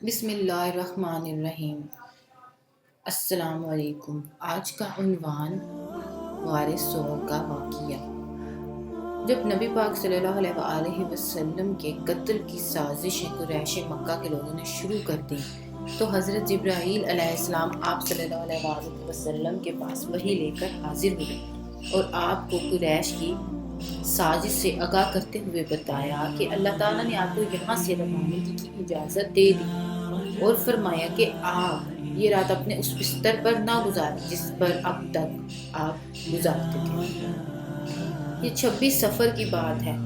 بسم اللہ الرحمن الرحیم۔ السلام علیکم۔ آج کا عنوان غار ثور کا واقعہ۔ جب نبی پاک صلی اللہ علیہ وآلہ وسلم کے قتل کی سازش قریش مکہ کے لوگوں نے شروع کر دی تو حضرت جبرائیل علیہ السلام آپ صلی اللہ علیہ وآلہ وسلم کے پاس وحی لے کر حاضر ہوئے اور آپ کو قریش کی سازش سے آگاہ کرتے ہوئے بتایا کہ اللہ تعالیٰ نے آپ کو یہاں سے روانگی کی اجازت دے دی اور فرمایا کہ آپ یہ رات اپنے اس بستر پر نہ گزاریں جس پر اب تک آپ گزارتے تھے۔ یہ 26 سفر کی بات ہے۔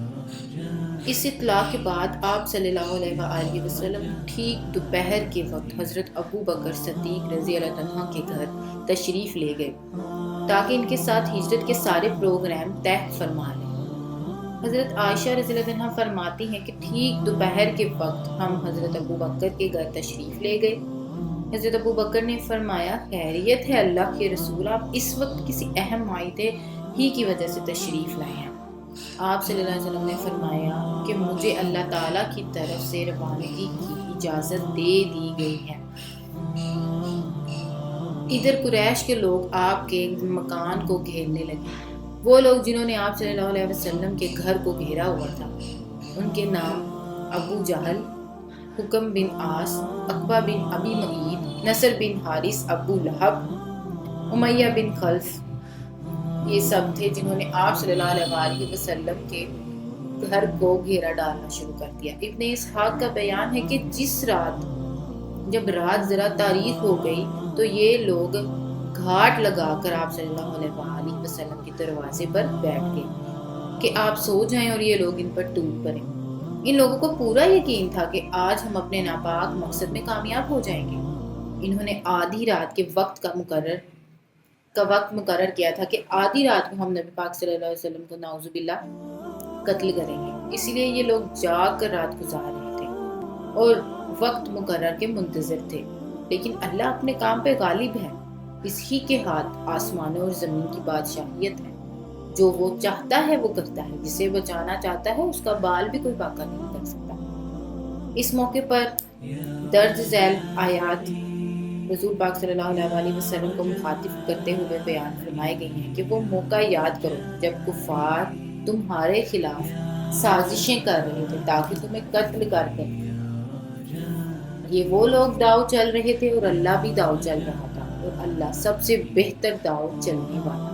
اس اطلاع کے بعد آپ صلی اللہ علیہ وآلہ وسلم ٹھیک دوپہر کے وقت حضرت ابو بکر صدیق رضی اللہ عنہ کے گھر تشریف لے گئے تاکہ ان کے ساتھ ہجرت کے سارے پروگرام طے فرما لیں۔ حضرت عائشہ رضی اللہ عنہ فرماتی ہیں کہ ٹھیک دوپہر کے وقت ہم حضرت ابو بکر کے گھر تشریف لے گئے۔ حضرت ابو بکر نے فرمایا، خیریت ہے اللہ کے رسول، آپ اس وقت کسی اہم معاہدے ہی کی وجہ سے تشریف لائے ہیں۔ آپ صلی اللہ علیہ وسلم نے فرمایا کہ مجھے اللہ تعالیٰ کی طرف سے روانگی کی اجازت دے دی گئی ہے۔ ادھر قریش کے لوگ آپ کے مکان کو گھیرنے لگے۔ وہ لوگ جنہوں نے آپ صلی اللہ علیہ وسلم کے گھر کو گھیرا ہوا تھا، ان کے نام ابو جہل، حکم بن عاص، عقبہ بن ابی معیط، نصر بن حارث، ابو لہب، امیہ بن خلف، یہ سب تھے جنہوں نے آپ صلی اللہ علیہ وآلہ وسلم کے گھر کو گھیرا ڈالنا شروع کر دیا۔ ابن اسحاق کا بیان ہے کہ جب رات ذرا تاریک ہو گئی تو یہ لوگ گھاٹ لگا کر آپ صلی اللہ علیہ وآلہ وسلم کے دروازے پر بیٹھ گئے کہ آپ سو جائیں اور یہ لوگ ان پر ٹوٹ پڑیں۔ ان لوگوں کو پورا یقین تھا کہ آج ہم اپنے ناپاک مقصد میں کامیاب ہو جائیں گے۔ انہوں نے آدھی رات کے وقت کا مقرر کیا تھا کہ آدھی رات کو ہم نبی پاک صلی اللہ علیہ وسلم کو نعوذ باللہ قتل کریں گے۔ اسی لیے یہ لوگ جاگ کر رات گزار رہے تھے اور وقت مقرر کے منتظر تھے، لیکن اللہ اپنے کام پہ غالب ہے۔ اس ہی کے ہاتھ آسمانوں اور زمین کی بادشاہیت ہے۔ جو وہ چاہتا ہے وہ کرتا ہے، جسے بچانا چاہتا ہے اس کا بال بھی کوئی باقی نہیں کر سکتا۔ اس موقع پر درج ذیل آیات رسول پاک صلی اللہ علیہ وآلہ وسلم کو مخاطب کرتے ہوئے بیان فرمائے گئی ہیں کہ وہ موقع یاد کرو جب کفار تمہارے خلاف سازشیں کر رہے تھے تاکہ تمہیں قتل کر دیں۔ یہ وہ لوگ داؤ چل رہے تھے اور اللہ بھی داؤ چل رہا تھا، اور اللہ سب سے بہتر داؤ چلنے والا۔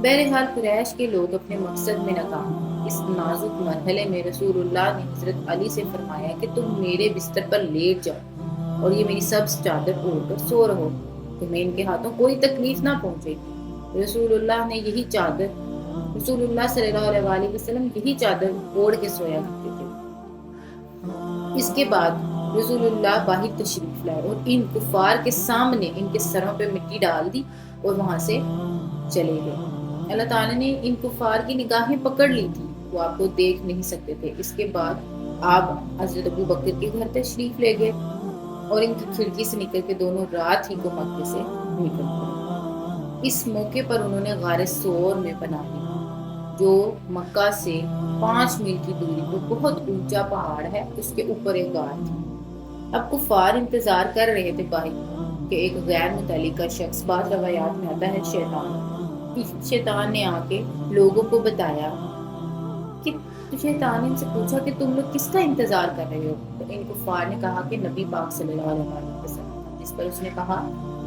بہرحال قریش کے لوگ اپنے مقصد میں ناکام ہوئے۔ اس نازک مرحلے میں رسول اللہ نے حضرت علی سے فرمایا کہ تم میرے بستر پر لیٹ جاؤ اور یہ میری سبز چادر اوڑھ کر سو رہو، تمہیں ان کے ہاتھوں کوئی تکلیف نہ پہنچے گی۔ رسول اللہ صلی اللہ علیہ وآلہ وسلم یہی چادر اوڑھ کے سویا کرتے تھے۔ اس کے بعد رسول اللہ باہر تشریف لائے اور ان کفار کے سامنے ان کے سروں پہ مٹی ڈال دی اور وہاں سے چلے گئے۔ اللہ تعالیٰ نے ان کفار کی نگاہیں پکڑ لی تھی، وہ آپ کو دیکھ نہیں سکتے تھے۔ اس کے بعد آپ حضرت ابو بکر کے گھر تشریف لے گئے اور ان کی کھڑکی سے نکل کے دونوں رات ہی کو مکے سے نکل گئے۔ اس موقع پر انہوں نے غار ثور میں پناہ لی، جو مکہ سے 5 میل کی دوری پر بہت اونچا پہاڑ ہے، اس کے اوپر ایک غار تھی۔ اب کفار انتظار کر رہے تھے باہر کہ ایک غیر متعلقہ شخص، بعض روایات میں آتا ہے شیطان نے آ کے لوگوں کو بتایا کہ شیطان ان سے پوچھا کہ تم لوگ کس کا انتظار کر رہے ہو؟ تو ان کفار نے کہا کہ نبی پاک صلی اللہ علیہ وسلم، جس پر اس نے کہا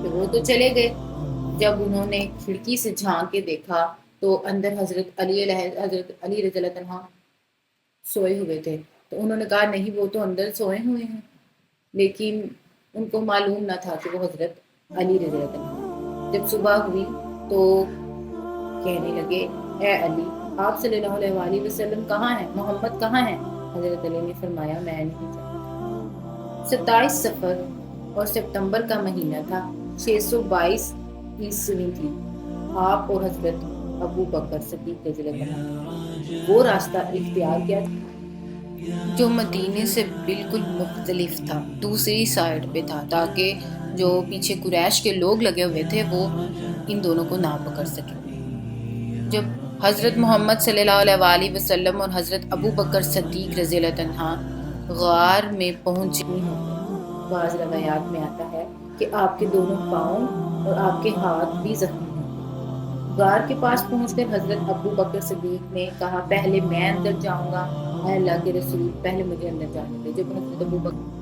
کہ وہ تو چلے گئے۔ جب انہوں نے کھڑکی سے جھانک کے دیکھا تو اندر حضرت علی رضی اللہ عنہ سوئے ہوئے تھے، تو انہوں نے کہا نہیں، وہ تو اندر سوئے ہوئے ہیں، لیکن ان کو معلوم نہ تھا کہ وہ حضرت علی رضی اللہ عنہ۔ جب صبح ہوئی تو کہنے لگے، اے علی، آپ صلی اللہ علیہ وآلہ وسلم کہاں ہیں؟ محمد کہاں ہیں؟ حضرت علی نے فرمایا، میں نہیں جانتا۔ 27 صفر اور سپتمبر کا مہینہ تھا، 622 عیسوی تھی۔ آپ اور حضرت ابو بکر صدیق رضی اللہ عنہ وہ راستہ اختیار کیا جو مدینے سے بالکل مختلف تھا، دوسری سائیڈ پہ تھا، تاکہ جو پیچھے قریش کے لوگ لگے ہوئے تھے وہ ان دونوں کو نہ پکڑ سکے۔ جب حضرت محمد صلی اللہ علیہ وآلہ وسلم اور حضرت ابو بکر صدیق رضی اللہ عنہ غار میں پہنچے بعض روایات میں آتا ہے کہ آپ کے دونوں پاؤں اور آپ کے ہاتھ بھی زخمی ہوئے۔ غار کے پاس پہنچ کر حضرت ابو بکر صدیق نے کہا پہلے میں اندر جاؤں گا، اے اللہ کے رسول پہلے مجھے اندر جانے دے۔ جب حضرت ابو بکر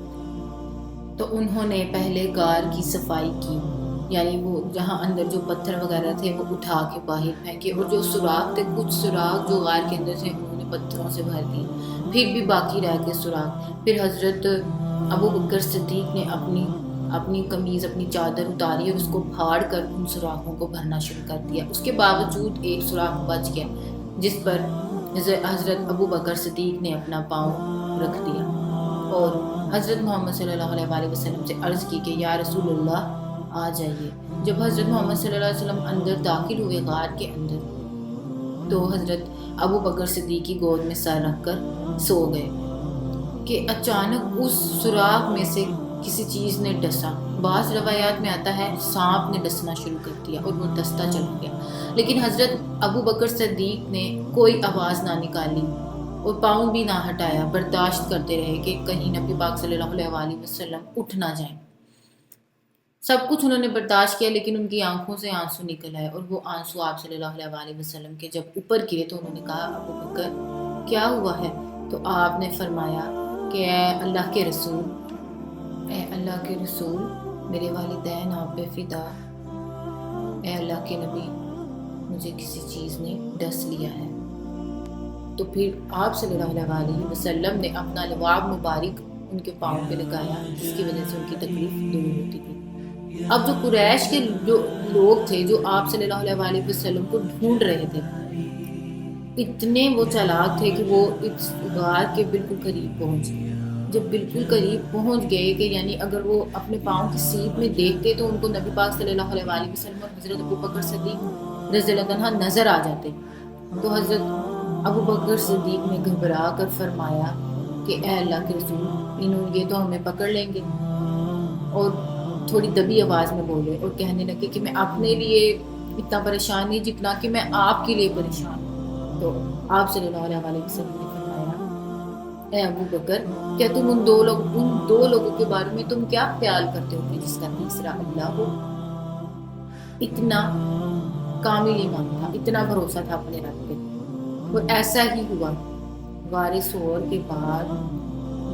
تو انہوں نے پہلے غار کی صفائی کی، یعنی وہ جہاں اندر جو پتھر وغیرہ تھے وہ اٹھا کے باہر پھینکے، اور جو سوراخ تھے کچھ سوراخ جو غار کے اندر تھے انہوں نے پتھروں سے بھر دیے، پھر بھی باقی رہ کے سوراخ۔ پھر حضرت ابو بکر صدیق نے اپنی قمیض اپنی چادر اتاری اور اس کو پھاڑ کر ان سوراخوں کو بھرنا شروع کر دیا۔ اس کے باوجود ایک سوراخ بچ گیا جس پر حضرت ابو بکر صدیق نے اپنا پاؤں رکھ دیا اور حضرت محمد صلی اللہ علیہ وسلم سے عرض کی کہ یا رسول اللہ آ جائیے۔ جب حضرت محمد صلی اللہ علیہ وسلم اندر داخل ہوئے غار کے اندر تو حضرت ابو بکر صدیق کی گود میں سر رکھ کر سو گئے کہ اچانک اس سوراخ میں سے کسی چیز نے ڈسا۔ بعض روایات میں آتا ہے سانپ نے ڈسنا شروع کر دیا اور وہ ڈستا چلا گیا، لیکن حضرت ابو بکر صدیق نے کوئی آواز نہ نکالی اور پاؤں بھی نہ ہٹایا، برداشت کرتے رہے کہ کہیں نبی پاک صلی اللہ علیہ وسلم اٹھ نہ جائیں۔ سب کچھ انہوں نے برداشت کیا، لیکن ان کی آنکھوں سے آنسو نکل آئے، اور وہ آنسو آپ صلی اللہ علیہ وسلم کے جب اوپر گرے تو انہوں نے کہا ابو بکر کیا ہوا ہے؟ تو آپ نے فرمایا کہ اے اللہ کے رسول میرے والدین آپ پہ فدا، اے اللہ کے نبی مجھے کسی چیز نے ڈس لیا ہے۔ تو پھر آپ صلی اللہ علیہ وسلم نے اپنا لباب مبارک ان کے پاؤں پہ لگایا، جس کی وجہ سے ان کی تکلیف دور ہوتی تھی۔ اب جو قریش کے جو لوگ تھے جو آپ صلی اللہ علیہ وسلم کو ڈھونڈ رہے تھے، اتنے وہ چالاک تھے کہ وہ اس غار کے بالکل قریب پہنچ گئے۔ جب بالکل قریب پہنچ گئے کہ یعنی اگر وہ اپنے پاؤں کی سیٹ میں دیکھتے تو ان کو نبی پاک صلی اللہ علیہ وسلم اور حضرت ابو بکر صدیق رضی اللہ عنہ نظر آ جاتے، تو حضرت ابو بکر صدیق نے گھبرا کر فرمایا کہ اے اللہ کے رسول یہ تو ہمیں پکڑ لیں گے، اور تھوڑی دبی آواز میں بولے اور کہنے لگے کہ میں اپنے لیے اتنا پریشان نہیں جتنا کہ میں آپ کے لیے پریشان ہوں۔ تو آپ صلی اللہ علیہ وسلم نے فرمایا اے ابو بکر کیا تم ان دو لوگوں کے بارے میں تم کیا خیال کرتے ہو کہ جس کا تیسرا اللہ ہو؟ اتنا کامل ایمان تھا، اتنا بھروسہ تھا اپنے رب پہ، اور ایسا ہی ہوا۔ غار ثور کے بعد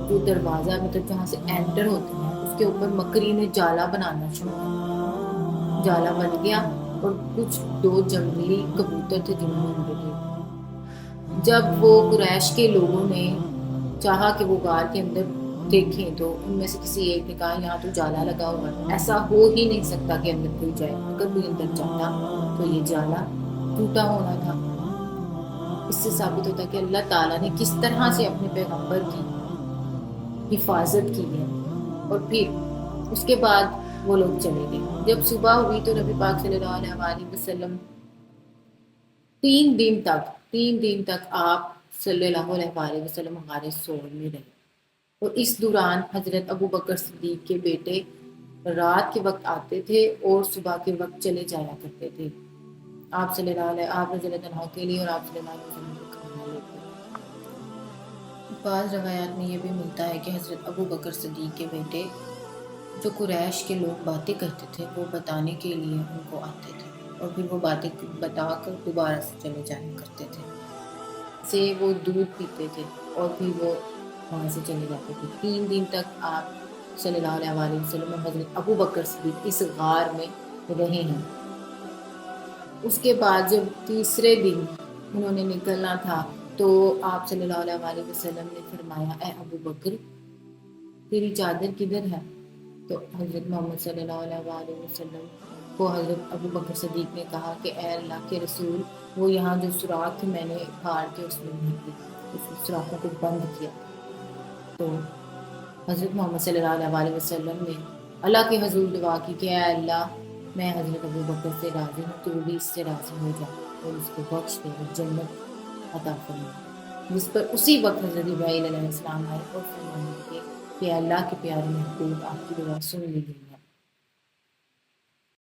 جو دروازہ مطلب جہاں سے انٹر ہوتے ہیں اس کے اوپر مکری نے جالا بنانا شروع کیا، جالا بن گیا اور کچھ 2 جنگلی کبوتر تھے جنہوں نے اندر دیکھا۔ جب وہ قریش کے لوگوں نے چاہا کہ وہ غار کے اندر دیکھیں تو ان میں سے کسی ایک نے کہا یہاں تو جالا لگا ہوا ہے، ایسا ہو ہی نہیں سکتا کہ اندر کوئی جائے، اگر کوئی اندر جاتا تو یہ جالا ٹوٹا ہونا تھا۔ اس سے ثابت ہوتا کہ اللہ تعالیٰ نے کس طرح سے اپنے پیغمبر کی حفاظت کی ہے۔ اور پھر اس کے بعد وہ لوگ چلے گئے۔ جب صبح ہوئی تو نبی پاک صلی اللہ علیہ وسلم 3 دن تک آپ صلی اللہ علیہ وسلم غار ثور میں رہے، اور اس دوران حضرت ابو بکر صدیق کے بیٹے رات کے وقت آتے تھے اور صبح کے وقت چلے جایا کرتے تھے آپ رضی اللہ عنہ کے لیے اور آپ صلی اللہ علیہ وسلم کو کھانا لے کے۔ بعض روایات میں یہ بھی ملتا ہے کہ حضرت ابو بکر صدیق کے بیٹے جو قریش کے لوگ باتیں کرتے تھے وہ بتانے کے لیے ان کو آتے تھے، اور پھر وہ باتیں بتا کر دوبارہ سے چلے جایا کرتے تھے، سے وہ دودھ پیتے تھے اور پھر وہ وہاں سے چلے جاتے تھے۔ 3 دن تک آپ صلی اللہ علیہ وسلم اور حضرت ابو بکر صدیق اس غار میں رہے ہیں۔ اس کے بعد جب تیسرے دن انہوں نے نکلنا تھا تو آپ صلی اللہ علیہ وسلم نے فرمایا اے ابو بکر تیری چادر کدھر ہے؟ تو حضرت محمد صلی اللہ علیہ وسلم کو حضرت ابو بکر صدیق نے کہا کہ اے اللہ کے رسول وہ یہاں جو سوراخ تھے میں نے پھاڑ کے اس میں بھر دی، اس سوراخوں کو بند کیا۔ تو حضرت محمد صلی اللہ علیہ وسلم نے اللہ کے حضور دعا کی کہ اے اللہ میں حضرت ابو بکر سے راضی ہوں، تو بھی اس سے راضی ہو جا اور اس کو بخش دے اور جنت عطا فرما۔ جس پر اسی وقت حضرت ابراہیم علیہ السلام آئے اور فرمانے لگے کہ اللہ کے پیارے محبوب آپ کی دعا سن لی گئی ہے۔